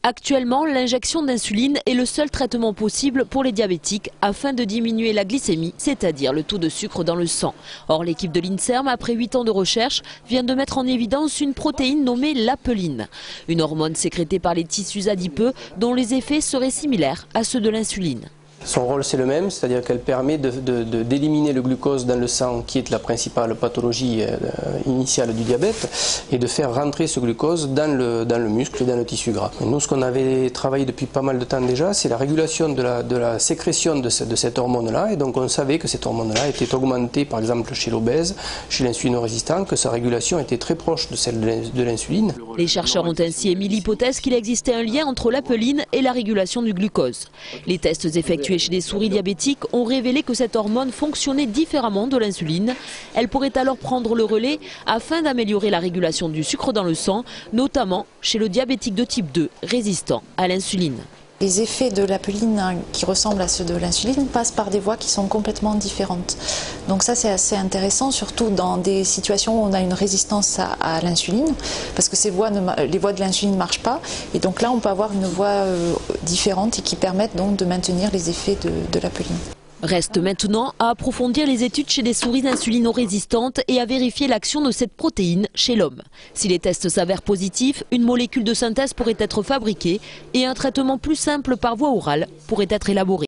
Actuellement, l'injection d'insuline est le seul traitement possible pour les diabétiques afin de diminuer la glycémie, c'est-à-dire le taux de sucre dans le sang. Or, l'équipe de l'INSERM, après 8 ans de recherche, vient de mettre en évidence une protéine nommée l'apeline, une hormone sécrétée par les tissus adipeux dont les effets seraient similaires à ceux de l'insuline. Son rôle c'est le même, c'est-à-dire qu'elle permet d'éliminer le glucose dans le sang qui est la principale pathologie initiale du diabète et de faire rentrer ce glucose dans le muscle et dans le tissu gras. Et nous ce qu'on avait travaillé depuis pas mal de temps déjà, c'est la régulation de la sécrétion de cette hormone-là, et donc on savait que cette hormone-là était augmentée par exemple chez l'obèse, chez l'insulino-résistant, que sa régulation était très proche de celle de l'insuline. Les chercheurs ont ainsi émis l'hypothèse qu'il existait un lien entre l'apeline et la régulation du glucose. Les tests effectués chez des souris diabétiques ont révélé que cette hormone fonctionnait différemment de l'insuline. Elle pourrait alors prendre le relais afin d'améliorer la régulation du sucre dans le sang, notamment chez le diabétique de type 2 résistant à l'insuline. Les effets de l'apeline qui ressemblent à ceux de l'insuline passent par des voies qui sont complètement différentes. Donc ça c'est assez intéressant, surtout dans des situations où on a une résistance à l'insuline, parce que les voies de l'insuline ne marchent pas. Et donc là on peut avoir une voie différente et qui permettent donc de maintenir les effets de l'apeline. Reste maintenant à approfondir les études chez des souris insulino-résistantes et à vérifier l'action de cette protéine chez l'homme. Si les tests s'avèrent positifs, une molécule de synthèse pourrait être fabriquée et un traitement plus simple par voie orale pourrait être élaboré.